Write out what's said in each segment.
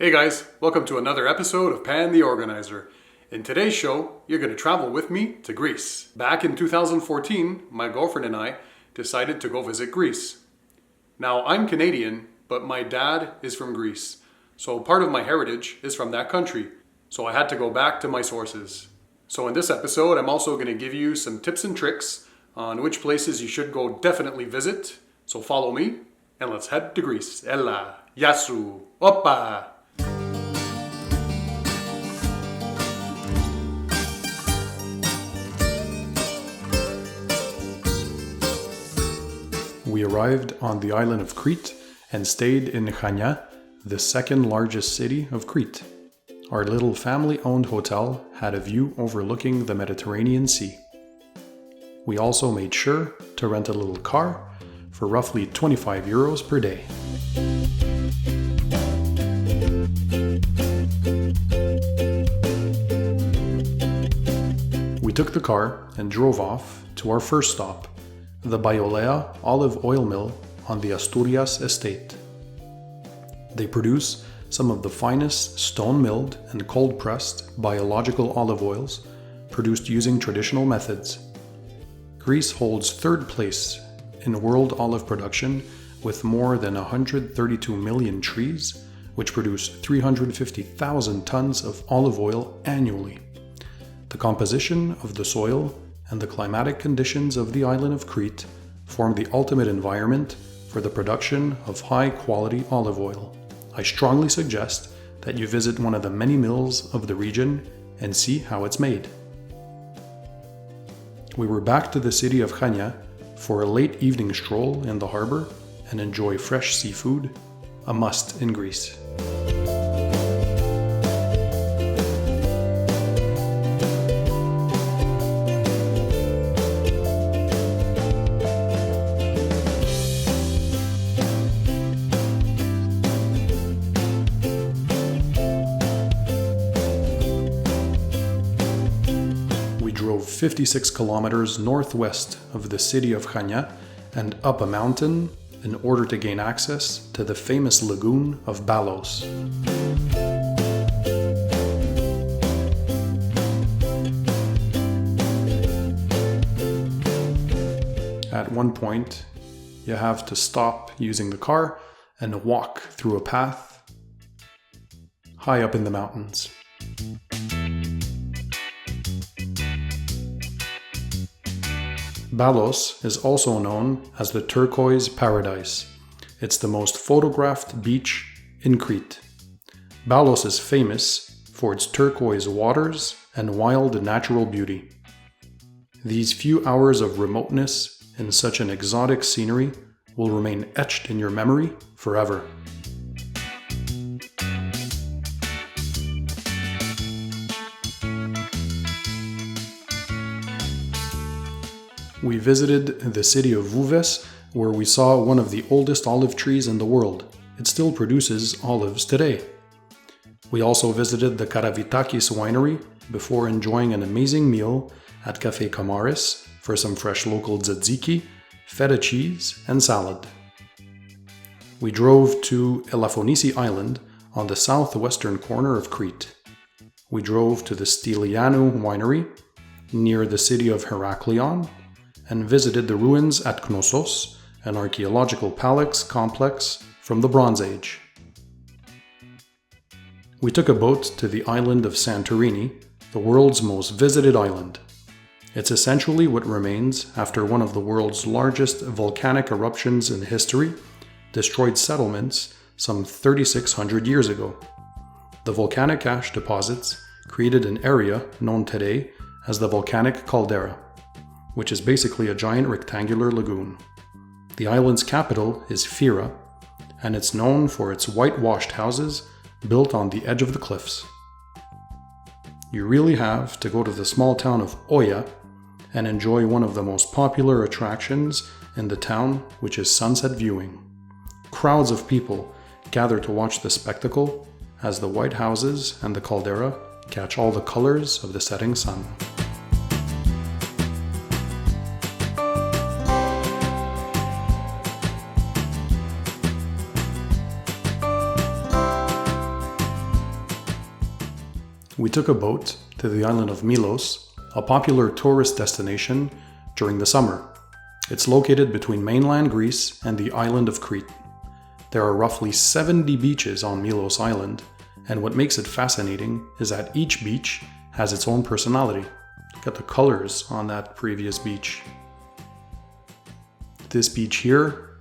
Hey guys, welcome to another episode of Pan the Organizer. In today's show, you're going to travel with me to Greece. Back in 2014, my girlfriend and I decided to go visit Greece. Now, I'm Canadian, but my dad is from Greece, so part of my heritage is from that country, so I had to go back to my sources. So in this episode, I'm also going to give you some tips and tricks on which places you should go definitely visit, so follow me, and let's head to Greece. Ella, Yasu, Oppa! We arrived on the island of Crete and stayed in Chania, the second largest city of Crete. Our little family-owned hotel had a view overlooking the Mediterranean Sea. We also made sure to rent a little car for roughly 25 euros per day. We took the car and drove off to our first stop, the Baiolea olive oil mill on the Asturias estate. They produce some of the finest stone-milled and cold-pressed biological olive oils produced using traditional methods. Greece holds third place in world olive production with more than 132 million trees, which produce 350,000 tons of olive oil annually. The composition of the soil and the climatic conditions of the island of Crete form the ultimate environment for the production of high-quality olive oil. I strongly suggest that you visit one of the many mills of the region and see how it's made. We were back to the city of Chania for a late evening stroll in the harbor and enjoy fresh seafood, a must in Greece. We drove 56 kilometers northwest of the city of Chania and up a mountain in order to gain access to the famous lagoon of Balos. At one point, you have to stop using the car and walk through a path high up in the mountains. Balos is also known as the Turquoise Paradise. It's the most photographed beach in Crete. Balos is famous for its turquoise waters and wild natural beauty. These few hours of remoteness in such an exotic scenery will remain etched in your memory forever. We visited the city of Vouves, where we saw one of the oldest olive trees in the world. It still produces olives today. We also visited the Karavitakis winery before enjoying an amazing meal at Café Kamaris for some fresh local tzatziki, feta cheese, and salad. We drove to Elafonissi Island on the southwestern corner of Crete. We drove to the Stylianou winery near the city of Heraklion and visited the ruins at Knossos, an archaeological palace complex from the Bronze Age. We took a boat to the island of Santorini, the world's most visited island. It's essentially what remains after one of the world's largest volcanic eruptions in history destroyed settlements some 3,600 years ago. The volcanic ash deposits created an area known today as the volcanic caldera, which is basically a giant rectangular lagoon. The island's capital is Fira, and it's known for its whitewashed houses built on the edge of the cliffs. You really have to go to the small town of Oia and enjoy one of the most popular attractions in the town, which is sunset viewing. Crowds of people gather to watch the spectacle as the white houses and the caldera catch all the colors of the setting sun. we took a boat to the island of Milos, a popular tourist destination during the summer. It's located between mainland Greece and the island of Crete. There are roughly 70 beaches on Milos Island, and what makes it fascinating is that each beach has its own personality. Look at the colors on that previous beach. This beach here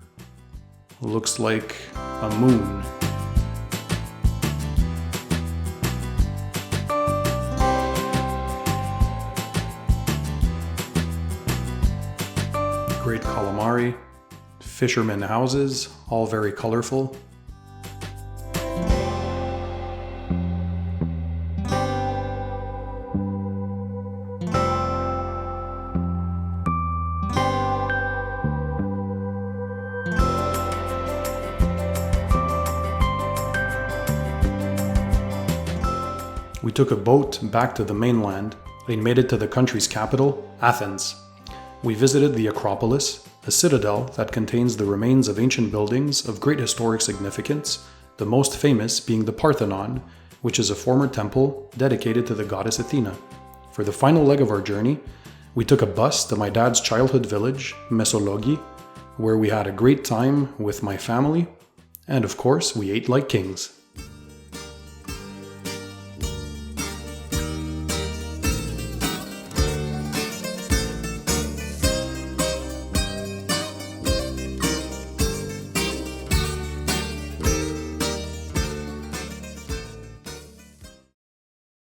looks like a moon. Great calamari, fishermen houses, all very colorful. We took a boat back to the mainland and made it to the country's capital, Athens. We visited the Acropolis, a citadel that contains the remains of ancient buildings of great historic significance, the most famous being the Parthenon, which is a former temple dedicated to the goddess Athena. For the final leg of our journey, we took a bus to my dad's childhood village, Mesologi, where we had a great time with my family, and of course, we ate like kings.